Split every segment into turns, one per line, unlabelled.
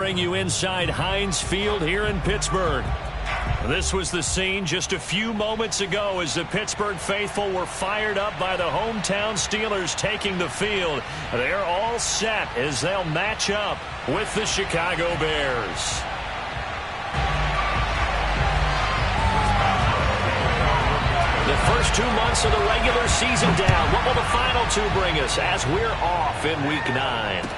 Bring you inside Heinz Field here in Pittsburgh. This was the scene just a few moments ago as the Pittsburgh faithful were fired up by the hometown Steelers taking the field. They're all set as they'll match up with the Chicago Bears. The first 2 months of the regular season down. What will the final two bring us as we're off in Week 9?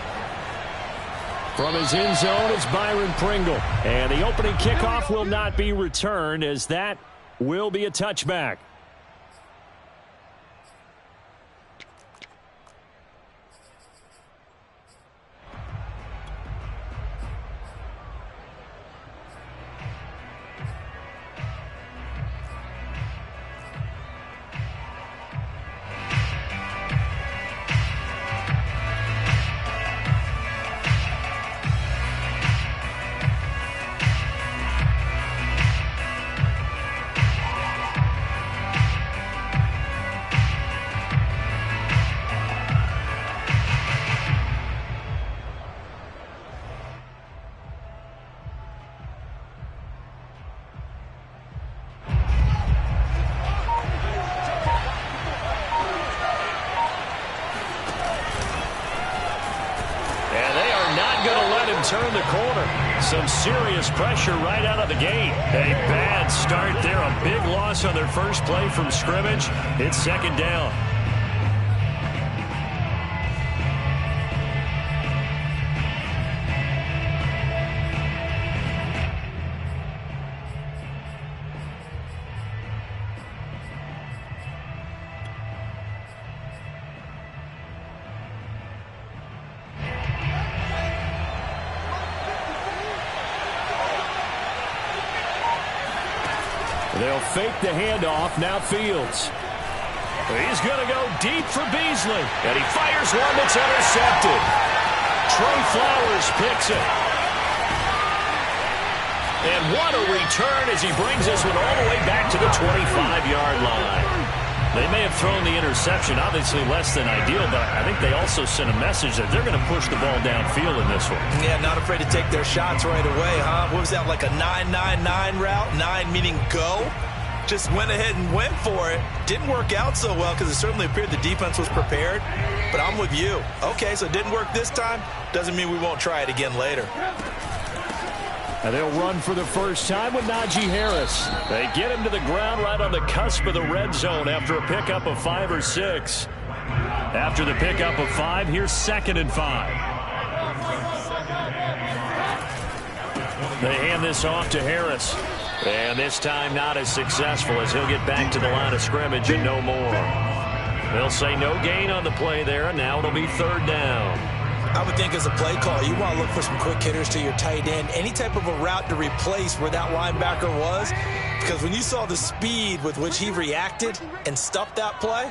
From his end zone, it's Byron Pringle. And the opening kickoff will not be returned as that will be a touchback. Turn the corner. Some serious pressure right out of the gate. A bad start there. A big loss on their first play from scrimmage. It's second down. They'll fake the handoff. Now Fields. He's going to go deep for Beasley. And he fires one that's intercepted. Trey Flowers picks it. And what a return as he brings this one all the way back to the 25-yard line. They may have thrown the interception, obviously less than ideal, but I think they also sent a message that they're going to push the ball downfield in this one. Yeah, not afraid to take their shots right away, huh? What was that, like a 9-9-9 route? 9 meaning go? Just went ahead and went for it. Didn't work out so well because it certainly appeared the defense was prepared. But I'm with you. Okay, so it didn't work this time. Doesn't mean we won't try it again later. And they'll run for the first time with Najee Harris. They get him to the ground right on the cusp of the red zone after a pickup of 5 or 6. After the pickup of 5, here's 2nd and 5. They hand this off to Harris. And this time not as successful as he'll get back to the line of scrimmage and no more. They'll say no gain on the play there, and now it'll be 3rd down. I would think as a play call, you want to look for some quick hitters to your tight end. Any type of a route to replace where that linebacker was. Because when you saw the speed with which he reacted and stuffed that play,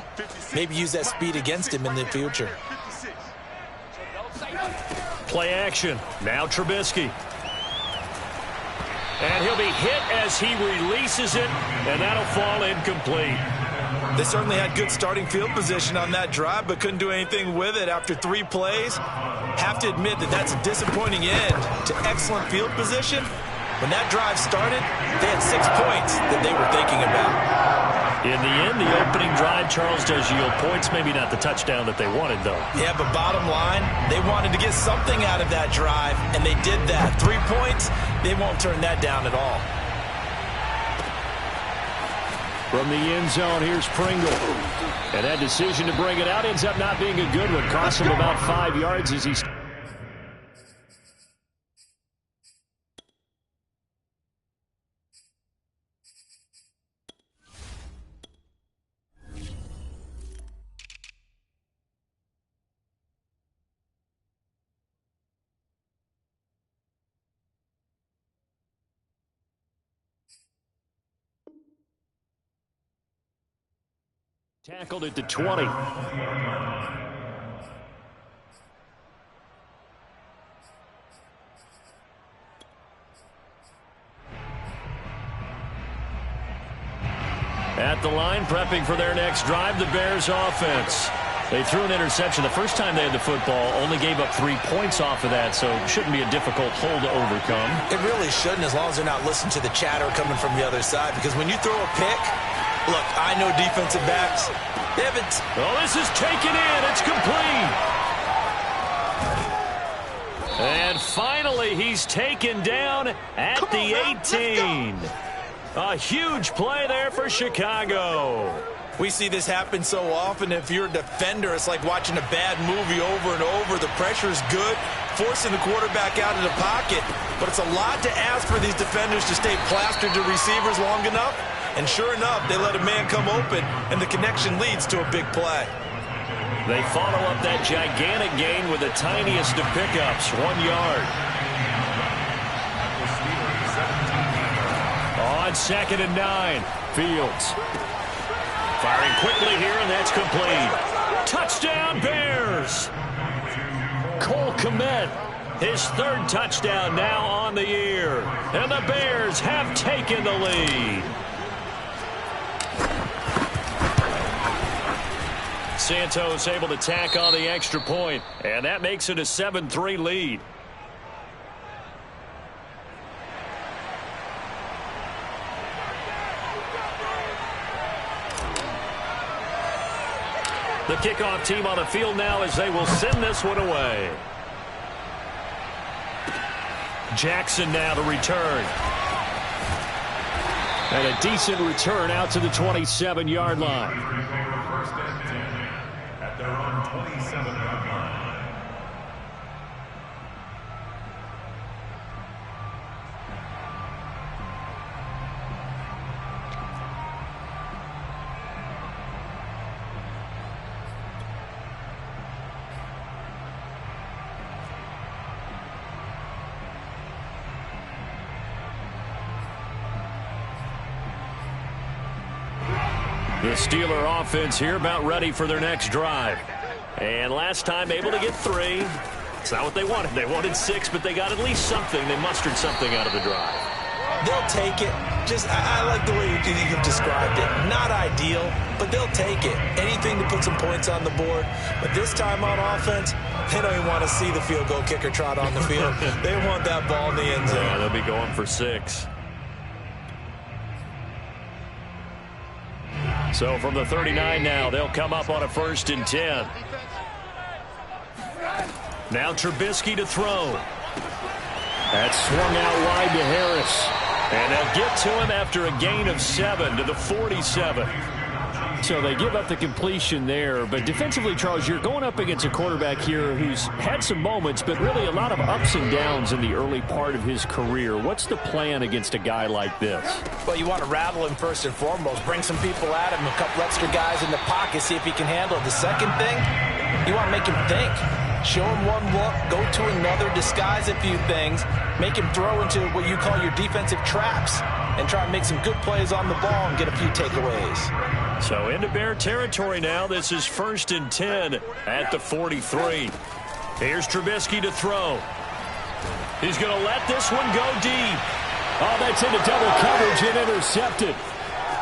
maybe use that speed against him in the future. Play action. Now Trubisky. And he'll be hit as he releases it, and that'll fall incomplete. They certainly had good starting field position on that drive, but couldn't do anything with it after 3 plays. Have to admit that that's a disappointing end to excellent field position. When that drive started, they had 6 points that they were thinking about. In the end, the opening drive, Charles, does yield points. Maybe not the touchdown that they wanted, though. Yeah, but bottom line, they wanted to get something out of that drive, and they did that. 3 points, they won't turn that down at all. From the end zone, here's Pringle. And that decision to bring it out ends up not being a good one. Cost him about 5 yards as he's... Tackled at the 20. At the line, prepping for their next drive, the Bears offense. They threw an interception the first time they had the football, only gave up 3 points off of that, so it shouldn't be a difficult hole to overcome.
It really shouldn't, as long as they're not listening to the chatter coming from the other side, because when you throw a pick, look, I know defensive backs.
Oh, this is taken in. It's complete. And finally, he's taken down at the 18. A huge play there for Chicago.
We see this happen so often. If you're a defender, it's like watching a bad movie over and over. The pressure is good, forcing the quarterback out of the pocket. But it's a lot to ask for these defenders to stay plastered to receivers long enough. And sure enough, they let a man come open, and the connection leads to a big play.
They follow up that gigantic gain with the tiniest of pickups, 1 yard. On 2nd and 9, Fields. Firing quickly here, and that's complete. Touchdown, Bears! Cole Kmet, his 3rd touchdown now on the year. And the Bears have taken the lead. Santos able to tack on the extra point, and that makes it a 7-3 lead. The kickoff team on the field now as they will send this one away. Jackson now to return. And a decent return out to the 27-yard line.
First and 10 at their own 27-yard line.
The Steeler offense here about ready for their next drive. And last time able to get 3. It's not what they wanted. They wanted 6, but they got at least something. They mustered something out of the drive.
They'll take it. I like the way you've described it. Not ideal, but they'll take it. Anything to put some points on the board. But this time on offense, they don't even want to see the field goal kicker trot on the field. They want that ball in the end zone.
Yeah, they'll be going for 6. So from the 39 now, they'll come up on a 1st and 10. Now Trubisky to throw. That's swung out wide to Harris. And they'll get to him after a gain of 7 to the 47.
So they give up the completion there. But defensively, Charles, you're going up against a quarterback here who's had some moments, but really a lot of ups and downs in the early part of his career. What's the plan against a guy like this?
Well, you want to rattle him first and foremost. Bring some people at him, a couple extra guys in the pocket, see if he can handle it. The second thing, you want to make him think. Show him one look, go to another, disguise a few things, make him throw into what you call your defensive traps, and try and make some good plays on the ball and get a few takeaways.
So into Bear territory now. This is 1st and 10 at the 43. Here's Trubisky to throw. He's going to let this one go deep.
Oh, that's into double coverage and intercepted.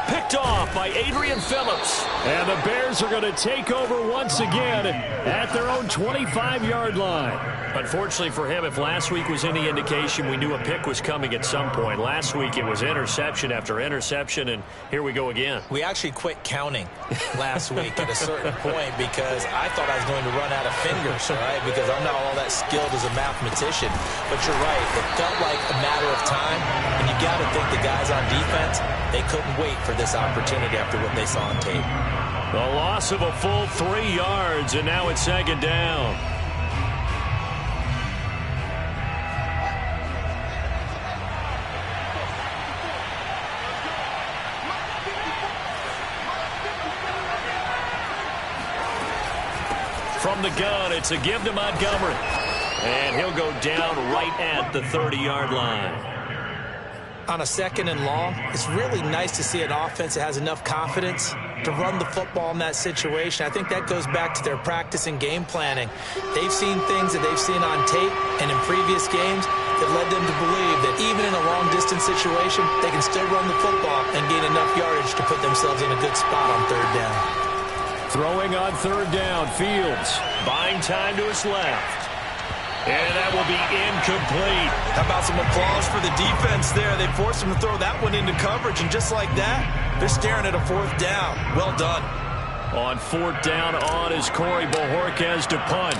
Picked off by Adrian Phillips.
And the Bears are going to take over once again at their own 25-yard line.
Unfortunately for him, if last week was any indication, we knew a pick was coming at some point. Last week it was interception after interception, and here we go again.
We actually quit counting last week at a certain point because I thought I was going to run out of fingers, all right, because I'm not all that skilled as a mathematician. But you're right, it felt like a matter of time, and you got to think the guys on defense, they couldn't wait for this opportunity after what they saw on tape.
The loss of a full 3 yards, and now it's 2nd down. From the gun, it's a give to Montgomery. And he'll go down right at the 30-yard line.
On a 2nd and long, it's really nice to see an offense that has enough confidence to run the football in that situation. I think that goes back to their practice and game planning. They've seen things that they've seen on tape and in previous games that led them to believe that even in a long-distance situation, they can still run the football and gain enough yardage to put themselves in a good spot on 3rd down.
Throwing on third down, Fields.
Buying time to his left. And that will be incomplete.
How about some applause for the defense there? They forced him to throw that one into coverage, and just like that, they're staring at a fourth down. Well done.
On fourth down on is Corey Bojorquez to punt.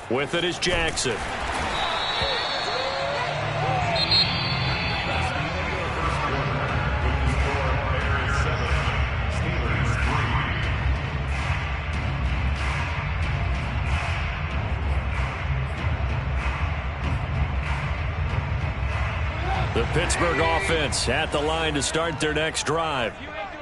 With it is Jackson. The Pittsburgh offense at the line to start their next drive.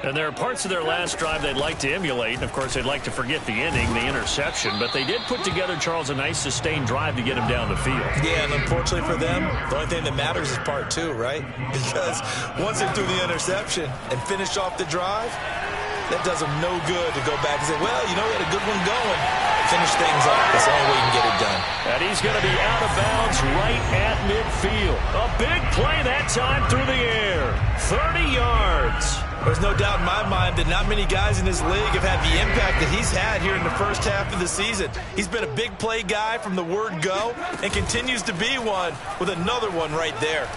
And there are parts of their last drive they'd like to emulate. And, of course, they'd like to forget the ending, the interception. But they did put together, Charles, a nice sustained drive to get him down the field.
Yeah, and unfortunately for them, the only thing that matters is part two, right? Because once they threw the interception and finished off the drive, that does them no good to go back and say, well, you know, we had a good one going. Finish things off. That's the only way you can get it done.
And he's going to be out of bounds right at midfield. A big play that time through the air. 30 yards.
There's no doubt in my mind that not many guys in this league have had the impact that he's had here in the first half of the season. He's been a big play guy from the word go and continues to be one with another one right there.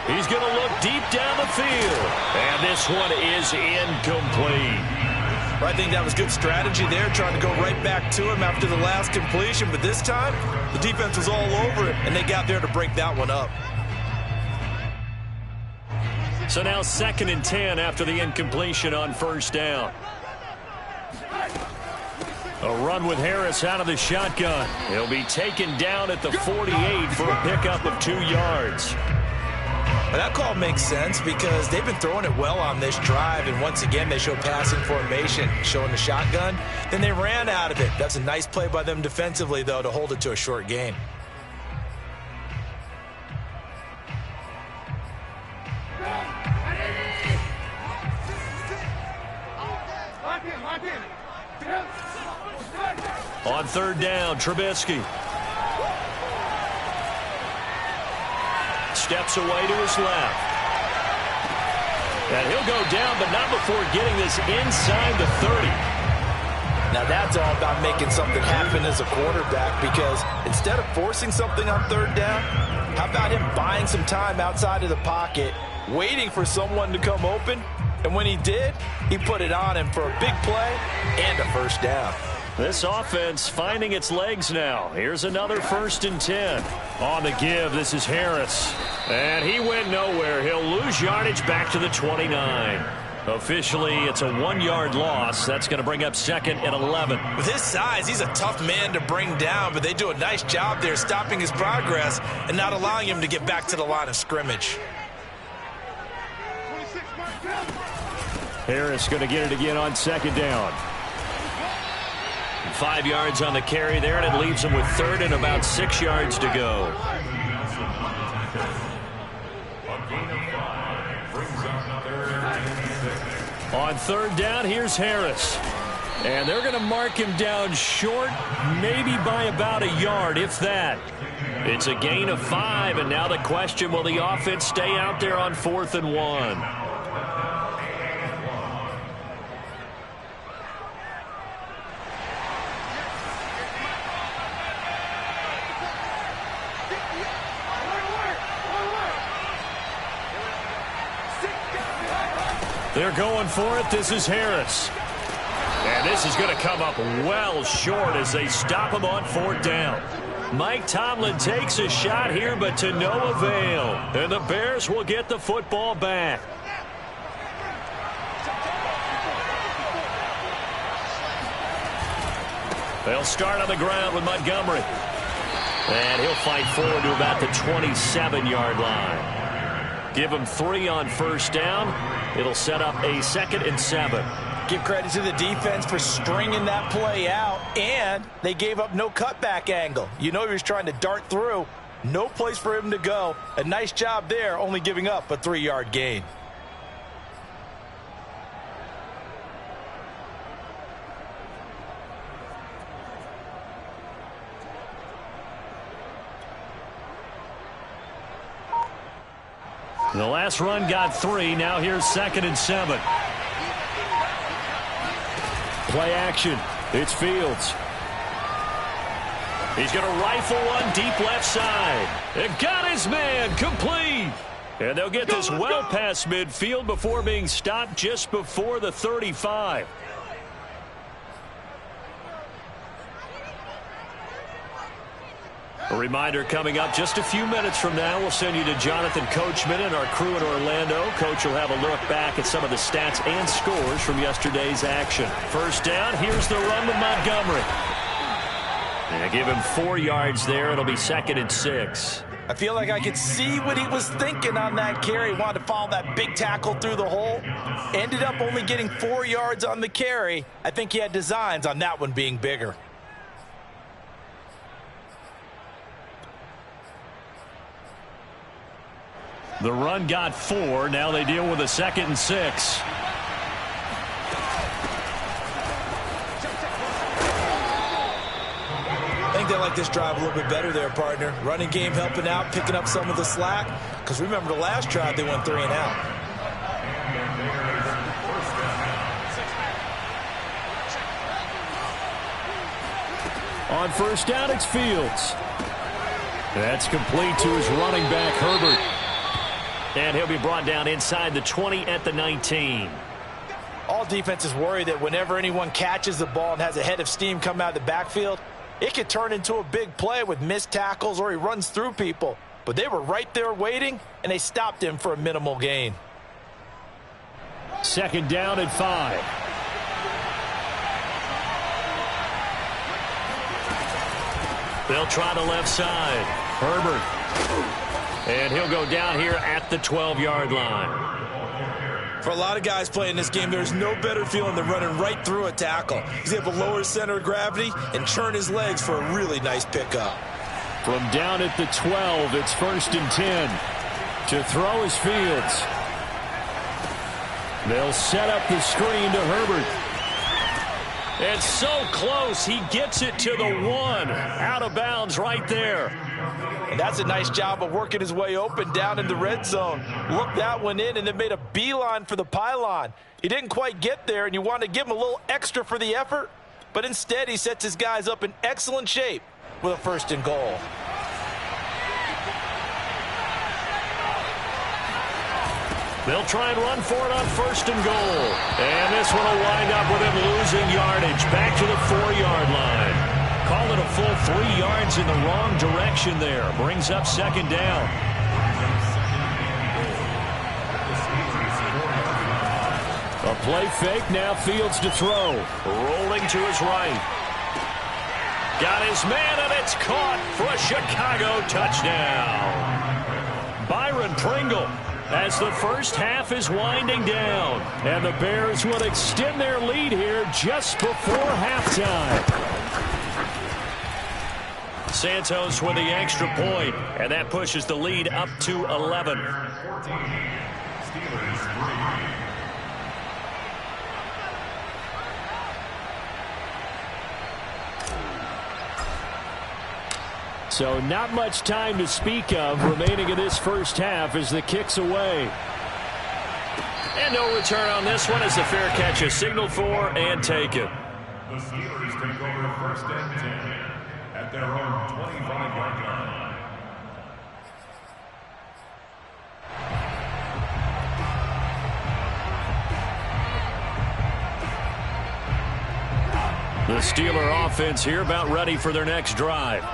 He's going to look deep down the field. And this one is incomplete.
I think that was good strategy there, trying to go right back to him after the last completion. But this time, the defense was all over it, and they got there to break that one up.
So now 2nd and 10 after the incompletion on first down. A run with Harris out of the shotgun. He'll be taken down at the 48 for a pickup of 2 yards.
Well, that call makes sense because they've been throwing it well on this drive, and once again they show passing formation, showing the shotgun. Then they ran out of it. That's a nice play by them defensively, though, to hold it to a short gain.
On third down, Trubisky. Steps away to his left. And he'll go down, but not before getting this inside the 30.
Now that's all about making something happen as a quarterback, because instead of forcing something on third down, how about him buying some time outside of the pocket, waiting for someone to come open, and when he did, he put it on him for a big play and a first down.
This offense finding its legs now. Here's another 1st and 10. On the give, this is Harris. And he went nowhere. He'll lose yardage back to the 29. Officially, it's a 1-yard loss. That's going to bring up 2nd and 11.
With his size, he's a tough man to bring down, but they do a nice job there stopping his progress and not allowing him to get back to the line of scrimmage.
Harris going to get it again on 2nd down. 5 yards on the carry there, and it leaves him with 3rd and about 6 yards to go. On 3rd down, here's Harris. And they're going to mark him down short, maybe by about a yard, if that. It's a gain of 5, and now the question, will the offense stay out there on 4th and 1? They're going for it. This is Harris. And this is going to come up well short as they stop him on 4th down. Mike Tomlin takes a shot here, but to no avail. And the Bears will get the football back. They'll start on the ground with Montgomery. And he'll fight forward to about the 27-yard line. Give him 3 on 1st down. It'll set up a 2nd and 7.
Give credit to the defense for stringing that play out, and they gave up no cutback angle. You know he was trying to dart through. No place for him to go. A nice job there, only giving up a 3-yard gain.
The last run got 3. Now here's 2nd and 7.
Play action. It's Fields.
He's going to rifle one deep left side. It got his man complete. And they'll get this well past midfield before being stopped just before the 35. A reminder coming up just a few minutes from now. We'll send you to Jonathan Coachman and our crew in Orlando. Coach will have a look back at some of the stats and scores from yesterday's action. First down, here's the run with Montgomery. And give him 4 yards there. It'll be 2nd and 6.
I feel like I could see what he was thinking on that carry. Wanted to follow that big tackle through the hole. Ended up only getting 4 yards on the carry. I think he had designs on that one being bigger.
The run got 4. Now they deal with a 2nd and 6.
I think they like this drive a little bit better there, partner. Running game helping out, picking up some of the slack. Because remember the last drive, they went 3 and out.
On first down, it's Fields. That's complete to his running back, Herbert.
And he'll be brought down inside the 20 at the 19.
All defenses worry that whenever anyone catches the ball and has a head of steam come out of the backfield, it could turn into a big play with missed tackles or he runs through people. But they were right there waiting, and they stopped him for a minimal gain.
2nd down and 5.
They'll try the left side. Herbert. And he'll go down here at the 12-yard line.
For a lot of guys playing this game, there's no better feeling than running right through a tackle. He's able to lower his center of gravity and churn his legs for a really nice pickup.
From down at the 12, it's 1st and 10. To throw is Fields. They'll set up the screen to Herbert.
It's so close. He gets it to the 1. Out of bounds right there.
And that's a nice job of working his way open down in the red zone. Looked that one in and then made a beeline for the pylon. He didn't quite get there, and you want to give him a little extra for the effort. But instead, he sets his guys up in excellent shape with a 1st and goal.
They'll try and run for it on 1st and goal. And this one will wind up with him losing yardage back to the 4-yard line. Call it a full 3 yards in the wrong direction there. Brings up 2nd down.
A play fake, now Fields to throw.
Rolling to his right. Got his man, and it's caught for a Chicago touchdown. Byron Pringle, as the first half is winding down.
And the Bears will extend their lead here just before halftime.
Santos with the extra point, and that pushes the lead up to 11.
So not much time to speak of remaining in this first half as the kick's away.
And no return on this one as the fair catch is signaled for and taken.
The Steelers take over 1st and 10 at their own 25-yard line.
The Steeler offense here about ready for their next drive.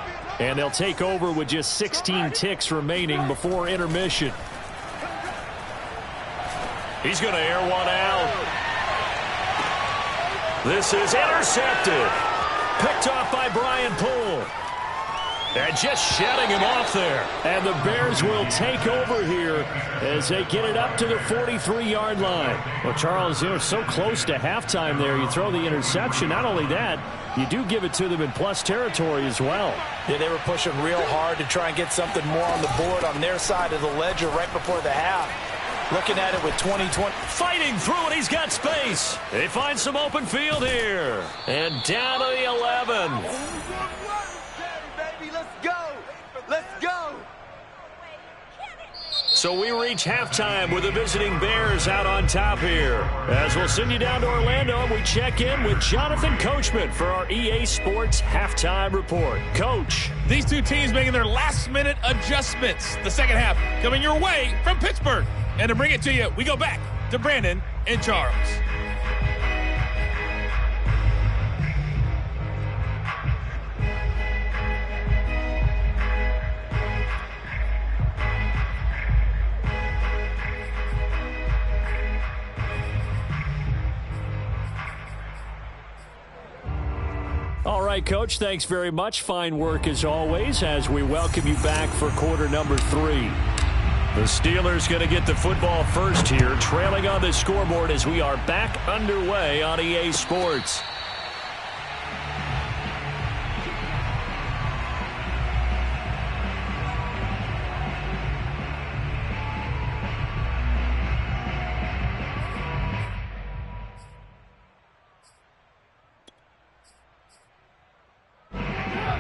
And they'll take over with just 16 ticks remaining before intermission.
He's going to air one out. This is intercepted. Picked off by Brian Poole. And just shutting him off there.
And the Bears will take over here as they get it up to the 43-yard line. Well, Charles, you know, so close to halftime there. You throw the interception. Not only that, you do give it to them in plus territory as well.
Yeah, they were pushing real hard to try and get something more on the board on their side of the ledger right before the half. Looking at it with 20-20.
Fighting through it. He's got space. They find some open field here. And down to the 11. So we reach halftime with the visiting Bears out on top here. As we'll send you down to Orlando, and we check in with Jonathan Coachman for our EA Sports Halftime Report. Coach.
These two teams making their last-minute adjustments. The second half coming your way from Pittsburgh. And to bring it to you, we go back to Brandon and Charles.
All right, Coach, thanks very much. Fine work as always as we welcome you back for quarter number 3.
The Steelers going to get the football first here, trailing on the scoreboard as we are back underway on EA Sports.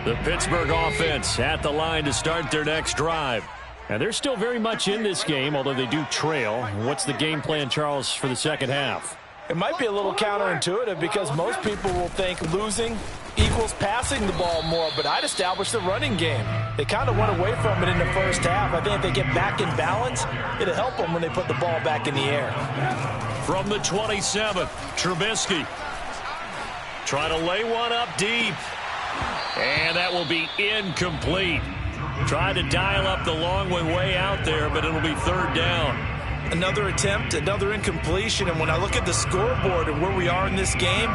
The Pittsburgh offense at the line to start their next drive.
And they're still very much in this game, although they do trail. What's the game plan, Charles, for the second half?
It might be a little counterintuitive because most people will think losing equals passing the ball more, but I'd establish the running game. They kind of went away from it in the first half. I think if they get back in balance, it'll help them when they put the ball back in the air.
From the 27th, Trubisky. Trying to lay one up deep. And that will be incomplete. Tried to dial up the long way out there, but it'll be third down.
Another attempt, another incompletion, and when I look at the scoreboard and where we are in this game,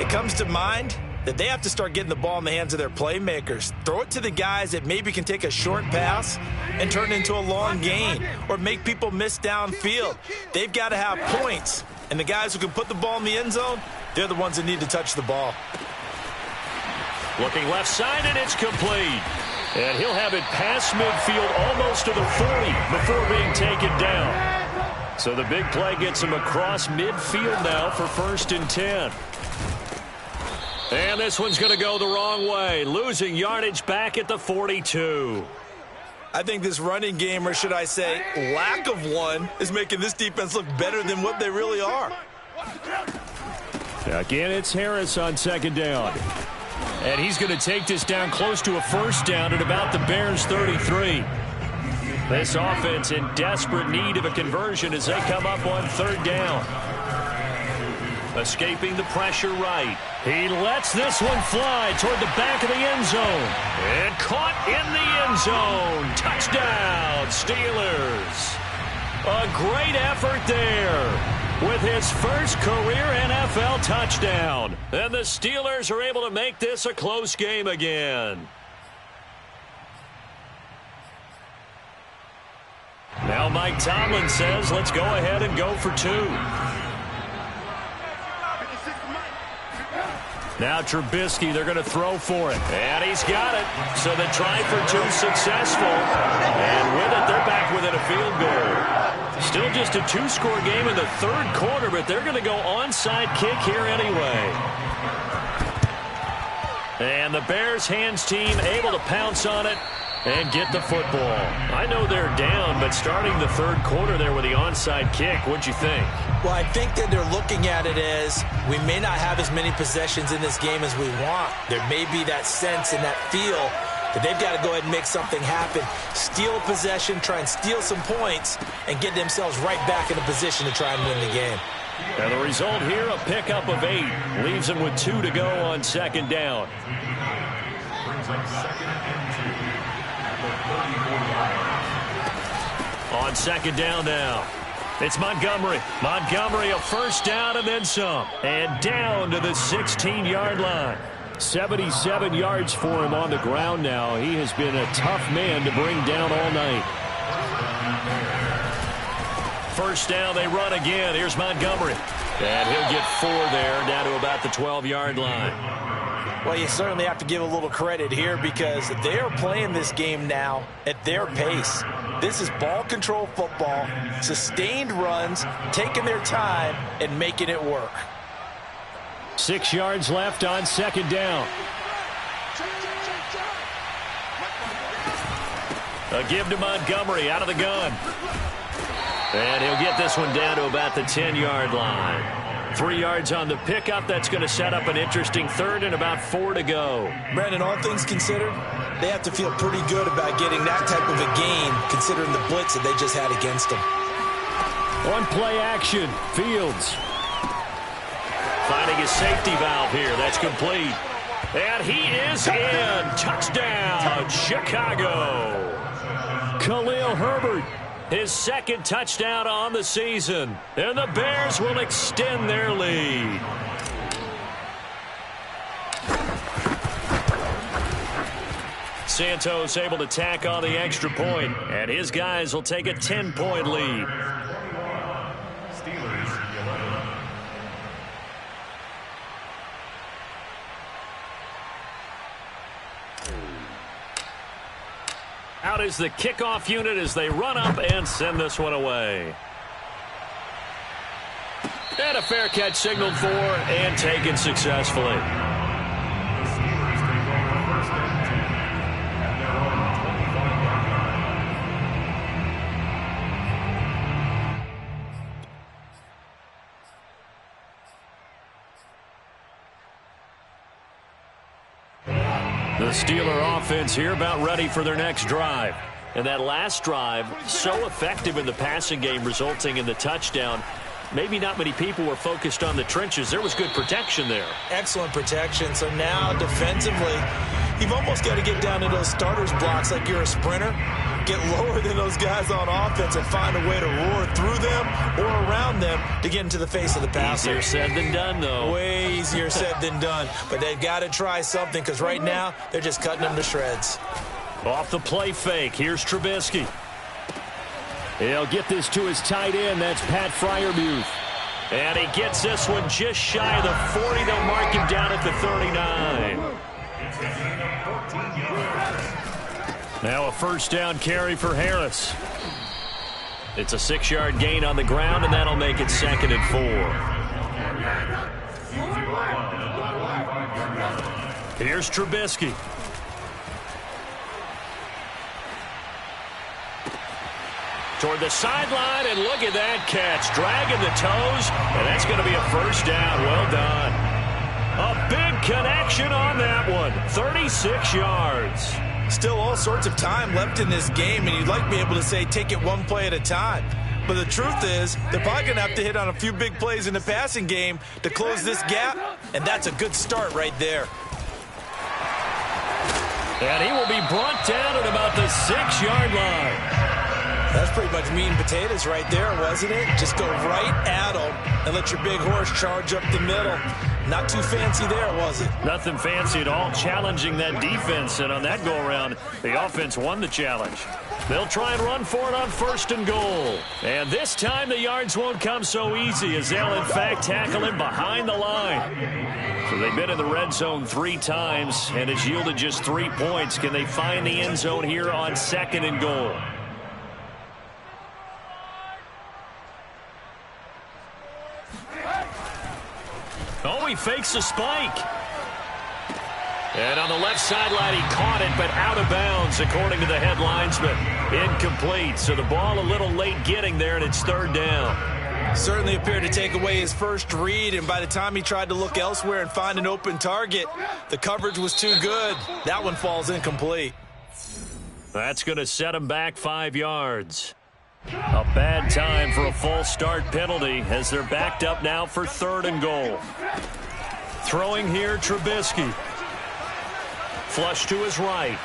it comes to mind that they have to start getting the ball in the hands of their playmakers. Throw it to the guys that maybe can take a short pass and turn it into a long gain or make people miss downfield. They've got to have points, and the guys who can put the ball in the end zone, they're the ones that need to touch the ball.
Looking left side, and it's complete. And he'll have it past midfield almost to the 40 before being taken down. So the big play gets him across midfield now for 1st and 10. And this one's going to go the wrong way, losing yardage back at the 42.
I think this running game, or should I say lack of one, is making this defense look better than what they really are.
Again, it's Harris on second down.
And he's going to take this down close to a first down at about the Bears' 33. This offense in desperate need of a conversion as they come up on third down. Escaping the pressure right. He lets this one fly toward the back of the end zone. And caught in the end zone. Touchdown, Steelers. A great effort there with his first career NFL touchdown. And the Steelers are able to make this a close game again. Now Mike Tomlin says, let's go ahead and go for 2. Now Trubisky, they're going to throw for it. And he's got it. So the try for 2 successful. And with it, they're back within a field goal. Still just a 2-score game in the third quarter, but they're going to go onside kick here anyway. And the Bears hands team able to pounce on it and get the football. I know they're down, but starting the third quarter there with the onside kick, what'd you think?
Well, I think that they're looking at it as we may not have as many possessions in this game as we want. There may be that sense and that feel that they've got to go ahead and make something happen. Steal a possession, try and steal some points, and get themselves right back in a position to try and win the game.
And the result here, a pickup of 8. Leaves them with 2 to go on second down. On second down now. It's Montgomery. Montgomery, a first down and then some. And down to the 16-yard line.
77 yards for him on the ground now. He has been a tough man to bring down all night.
First down, they run again. Here's Montgomery. And he'll get 4 there, down to about the 12-yard line.
Well, you certainly have to give a little credit here because they are playing this game now at their pace. This is ball control football, sustained runs, taking their time, and making it work.
6 yards left on second down.
A give to Montgomery out of the gun. And he'll get this one down to about the 10-yard line. 3 yards on the pickup. That's going to set up an interesting third and about 4 to go.
Brandon, all things considered, they have to feel pretty good about getting that type of a gain considering the blitz that they just had against them.
One play action. Fields.
Finding his safety valve here. That's complete. And he is in. Touchdown, Chicago.
Khalil Herbert.
His second touchdown on the season. And the Bears will extend their lead. Santos able to tack on the extra point, and his guys will take a 10-point lead. Out is the kickoff unit as they run up and send this one away. And a fair catch signaled for and taken successfully. The Steeler offense here about ready for their next drive. And that last drive, so effective in the passing game, resulting in the touchdown. Maybe not many people were focused on the trenches. There was good protection there.
Excellent protection. So now defensively, you've almost got to get down to those starters blocks like you're a sprinter. Get lower than those guys on offense and find a way to roar through them or around them to get into the face of the passer.
Easier said than done, though.
Way easier said than done. But they've got to try something because right now they're just cutting them to shreds.
Off the play fake, here's Trubisky.
He'll get this to his tight end. That's Pat Freiermuth.
And he gets this one just shy of the 40. They'll mark him down at the 39. Now a first down carry for Harris. It's a 6-yard gain on the ground, and that'll make it 2nd and 4. Here's Trubisky. Toward the sideline, and look at that catch. Dragging the toes, and that's going to be a first down. Well done. A big connection on that one. 36 yards.
Still all sorts of time left in this game, and you'd like to be able to say take it one play at a time. But the truth is, they're probably going to have to hit on a few big plays in the passing game to close this gap, and that's a good start right there.
And he will be brought down at about the 6-yard line.
That's pretty much meat and potatoes right there, wasn't it? Just go right at them and let your big horse charge up the middle. Not too fancy there, was it?
Nothing fancy at all, challenging that defense. And on that go-around, the offense won the challenge. They'll try and run for it on 1st and goal. And this time the yards won't come so easy as they'll, in fact, tackle him behind the line. So they've been in the red zone 3 times, and it's yielded just 3 points. Can they find the end zone here on 2nd and goal? Oh, he fakes a spike. And on the left sideline, he caught it, but out of bounds, according to the head linesman. Incomplete. So the ball a little late getting there, and it's 3rd down.
Certainly appeared to take away his first read, and by the time he tried to look elsewhere and find an open target, the coverage was too good. That one falls incomplete.
That's going to set him back 5 yards. A bad time for a false start penalty as they're backed up now for 3rd and goal. Throwing here, Trubisky. Flush to his right.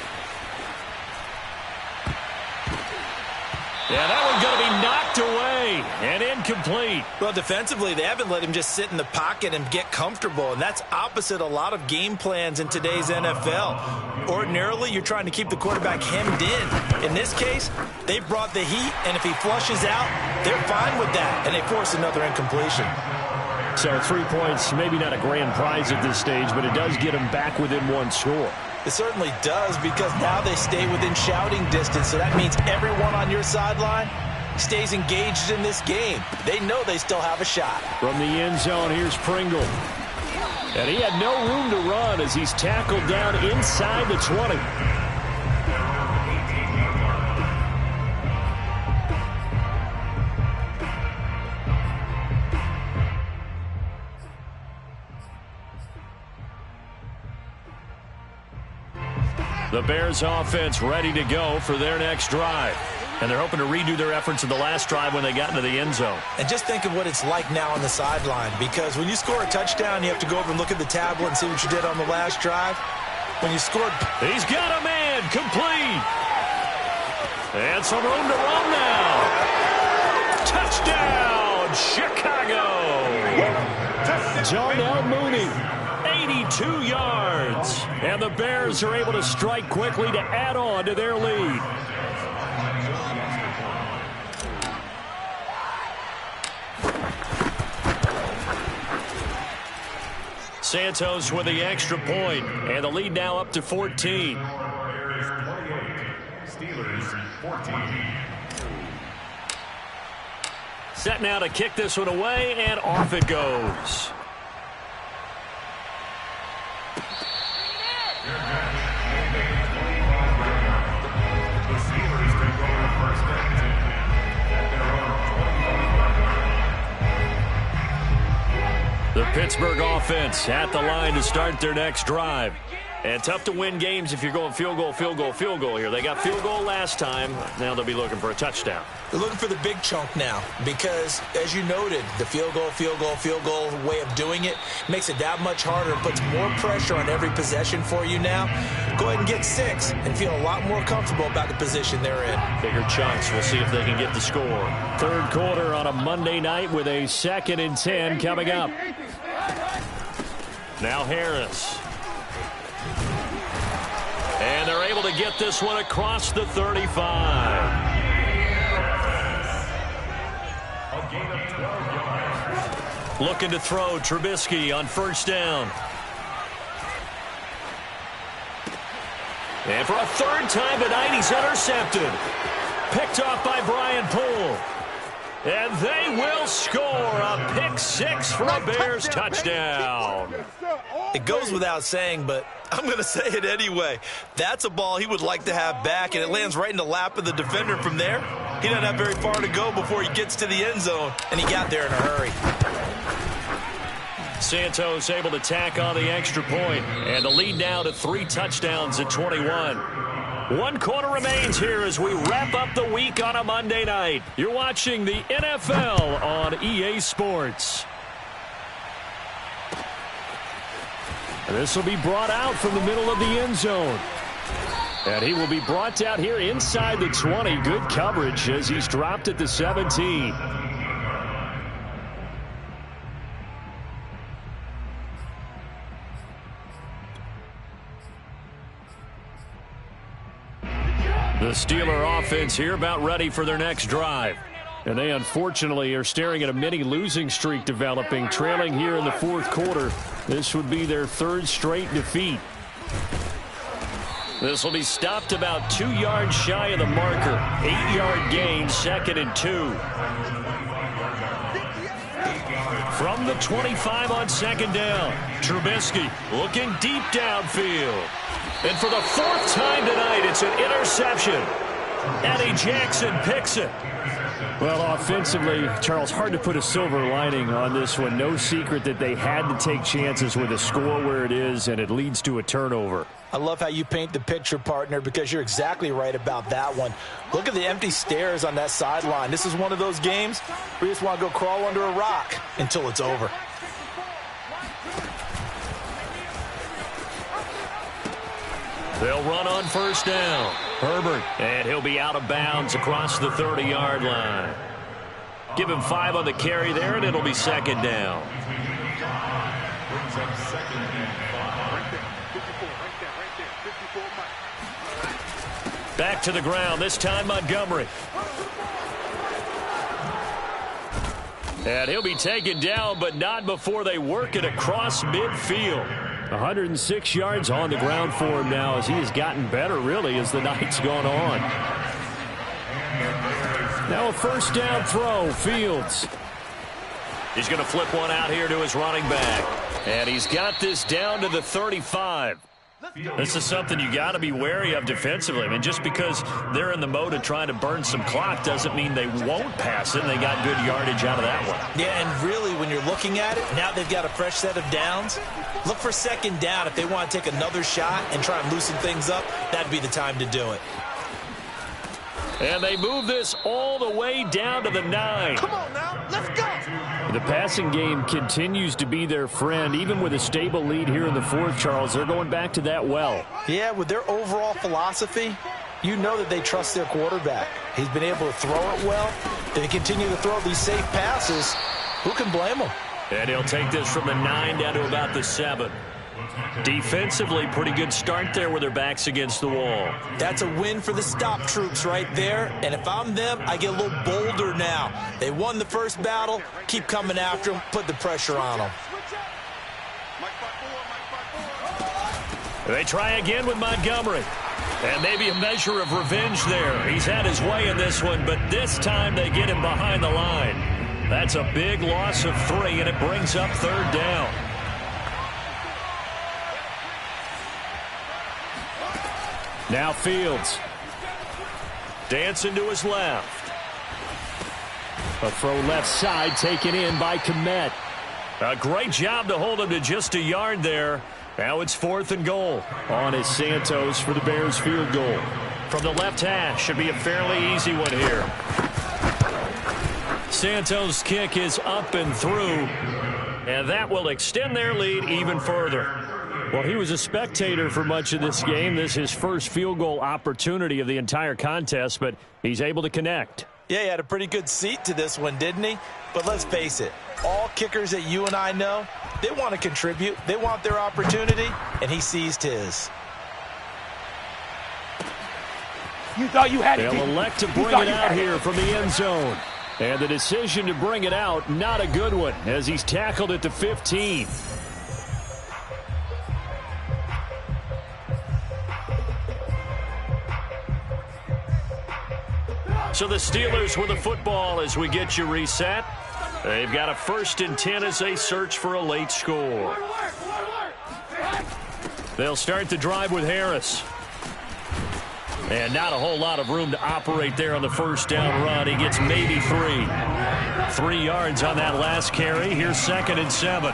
Yeah, that one's going to be knocked away and incomplete.
Well, defensively, they haven't let him just sit in the pocket and get comfortable, and that's opposite a lot of game plans in today's NFL. Ordinarily, you're trying to keep the quarterback hemmed in. In this case, they've brought the heat, and if he flushes out, they're fine with that, and they force another incompletion.
So 3 points, maybe not a grand prize at this stage, but it does get him back within 1 score.
It certainly does, because now they stay within shouting distance, so that means everyone on your sideline stays engaged in this game. They know they still have a shot.
From the end zone, here's Pringle. And he had no room to run as he's tackled down inside the 20. The Bears offense ready to go for their next drive. And they're hoping to redo their efforts in the last drive when they got into the end zone.
And just think of what it's like now on the sideline, because when you score a touchdown, you have to go over and look at the tablet and see what you did on the last drive. When you scored...
He's got a man complete. And some room to run now. Touchdown, Chicago. Darnell Mooney, 82 yards. And the Bears are able to strike quickly to add on to their lead. Santos with the extra point, and the lead now up to 14.
Bears 28, Steelers 14.
Set now to kick this one away, and off it goes.
The Steelers take over first and 10 at their own 25 yard line.
The Pittsburgh offense at the line to start their next drive. And tough to win games if you're going field goal, field goal, field goal here. They got field goal last time. Now they'll be looking for a touchdown.
They're looking for the big chunk now because, as you noted, the field goal way of doing it makes it that much harder and puts more pressure on every possession for you now. Go ahead and get 6 and feel a lot more comfortable about the position they're in.
Bigger chunks. We'll see if they can get the score. Third quarter on a Monday night with a 2nd and 10 coming up. Now Harris. And they're able to get this one across the 35.
A gain of 12 yards.
Looking to throw Trubisky on first down. And for a third time tonight, he's intercepted. Picked off by Brian Poole. And they will score a pick 6 for a Bears touchdown.
It goes without saying, but I'm going to say it anyway. That's a ball he would like to have back, and it lands right in the lap of the defender from there. He doesn't have very far to go before he gets to the end zone, and he got there in a hurry.
Santos able to tack on the extra point, and the lead now to 3 touchdowns at 21. 1 quarter remains here as we wrap up the week on a Monday night. You're watching the NFL on EA Sports. And this will be brought out from the middle of the end zone. And he will be brought out here inside the 20. Good coverage as he's dropped at the 17. The Steeler offense here about ready for their next drive. And they unfortunately are staring at a mini losing streak developing, trailing here in the 4th quarter. This would be their 3rd straight defeat. This will be stopped about 2 yards shy of the marker. 8-yard gain, 2nd and 2. From the 25 on 2nd down, Trubisky looking deep downfield. And for the 4th time tonight, it's an interception. Eddie Jackson picks it. Well, offensively, Charles, hard to put a silver lining on this one. No secret that they had to take chances with a score where it is, and it leads to a turnover.
I love how you paint the picture, partner, because you're exactly right about that one. Look at the empty stairs on that sideline. This is one of those games where you just want to go crawl under a rock until it's over.
They'll run on first down. Herbert, and he'll be out of bounds across the 30-yard line. Give him 5 on the carry there, and it'll be 2nd down. Back to the ground, this time Montgomery. And he'll be taken down, but not before they work it across midfield. 106 yards on the ground for him now as he has gotten better, really, as the night's gone on. Now a first down throw, Fields. He's going to flip one out here to his running back. And he's got this down to the 35.
This is something you got to be wary of defensively. I mean, just because they're in the mode of trying to burn some clock doesn't mean they won't pass it. And they got good yardage out of that one.
Yeah, and really, when you're looking at it, now they've got a fresh set of downs. Look for second down. If they want to take another shot and try and loosen things up, that'd be the time to do it.
And they move this all the way down to the 9.
Come on now, let's go.
The passing game continues to be their friend. Even with a stable lead here in the fourth, Charles, they're going back to that well.
Yeah, with their overall philosophy, you know that they trust their quarterback. He's been able to throw it well. If they continue to throw these safe passes, who can blame them?
And he'll take this from the 9 down to about the 7. Defensively, pretty good start there with their backs against the wall.
That's a win for the stop troops right there. And if I'm them, I get a little bolder now. They won the first battle. Keep coming after them. Put the pressure on them.
They try again with Montgomery. And maybe a measure of revenge there. He's had his way in this one, but this time they get him behind the line. That's a big loss of 3, and it brings up third down.
Now Fields.
Dancing to his left.
A throw left side taken in by Kmet.
A great job to hold him to just a yard there. Now it's 4th and goal.
On is Santos for the Bears field goal.
From the left hash, should be a fairly easy one here. Santos' kick is up and through, and that will extend their lead even further.
Well, he was a spectator for much of this game. This is his first field goal opportunity of the entire contest, but he's able to connect.
Yeah, he had a pretty good seat to this one, didn't he? But let's face it, all kickers that you and I know, they want to contribute. They want their opportunity, and he seized his.
You thought you had it.
They'll elect to bring it out here from the end zone. And the decision to bring it out, not a good one, as he's tackled at the 15.
So the Steelers with the football as we get you reset. They've got a 1st and 10 as they search for a late score. They'll start the drive with Harris. And not a whole lot of room to operate there on the first down run. He gets maybe 3. 3 yards on that last carry. Here's 2nd and 7.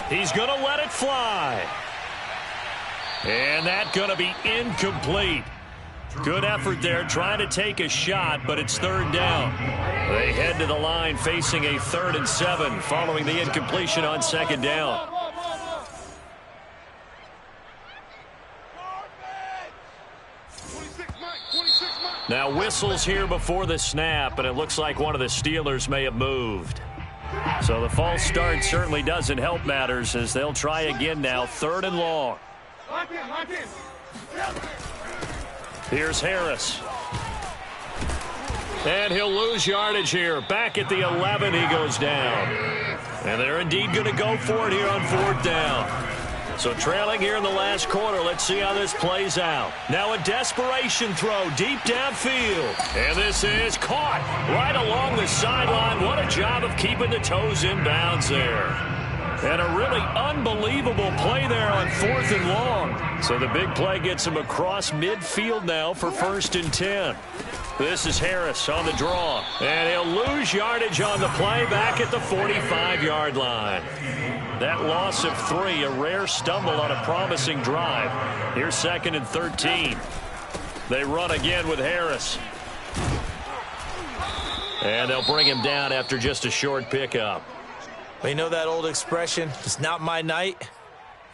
He's going to let it fly. And that's going to be incomplete. Good effort there, trying to take a shot, but it's 3rd down. They head to the line facing a 3rd and 7 following the incompletion on 2nd down. Now whistles here before the snap, and it looks like one of the Steelers may have moved. So the false start certainly doesn't help matters as they'll try again now, 3rd and long. Here's Harris. And he'll lose yardage here. Back at the 11, he goes down. And they're indeed going to go for it here on 4th down. So trailing here in the last quarter, let's see how this plays out. Now a desperation throw deep downfield. And this is caught right along the sideline. What a job of keeping the toes in bounds there. And a really unbelievable play there on 4th and long. So the big play gets him across midfield now for 1st and 10. This is Harris on the draw. And he'll lose yardage on the play back at the 45-yard line. That loss of 3, a rare stumble on a promising drive. Here's 2nd and 13. They run again with Harris. And they'll bring him down after just a short pickup.
Well, you know that old expression, it's not my night?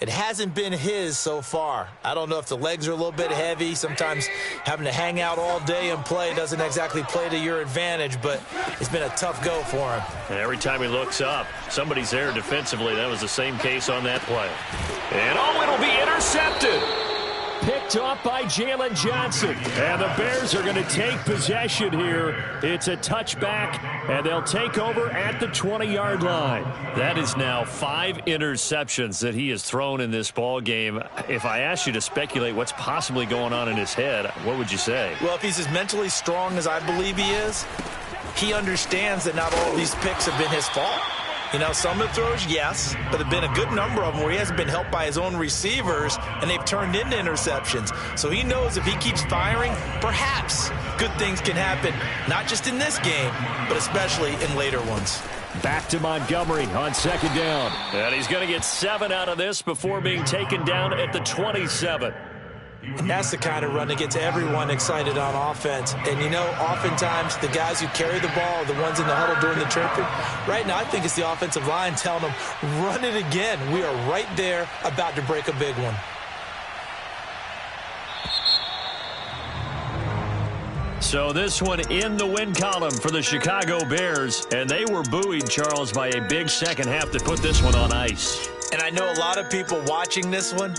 It hasn't been his so far. I don't know if the legs are a little bit heavy. Sometimes having to hang out all day and play doesn't exactly play to your advantage, but it's been a tough go for him.
And every time he looks up, somebody's there defensively. That was the same case on that play. And it'll be intercepted.
Picked up by Jalen Johnson. And the Bears are going to take possession here. It's a touchback, and they'll take over at the 20-yard line.
That is now 5 interceptions that he has thrown in this ball game. If I asked you to speculate what's possibly going on in his head, what would you say?
Well, if he's as mentally strong as I believe he is, he understands that not all of these picks have been his fault. You know, some of the throws, yes, but there have been a good number of them where he hasn't been helped by his own receivers, and they've turned into interceptions. So he knows if he keeps firing, perhaps good things can happen, not just in this game, but especially in later ones.
Back to Montgomery on second down.
And he's going to get 7 out of this before being taken down at the 27.
And that's the kind of run that gets everyone excited on offense. And, you know, oftentimes the guys who carry the ball are the ones in the huddle doing the chirping. Right now, I think it's the offensive line telling them, run it again. We are right there about to break a big one.
So this one in the win column for the Chicago Bears. And they were buoyed, Charles, by a big second half that put this one on ice.
And I know a lot of people watching this one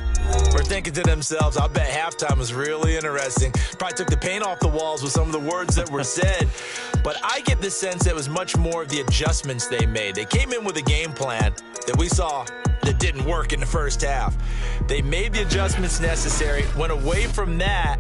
are thinking to themselves, I bet halftime was really interesting. Probably took the paint off the walls with some of the words that were said. But I get the sense it was much more of the adjustments they made. They came in with a game plan that we saw that didn't work in the first half. They made the adjustments necessary, went away from that,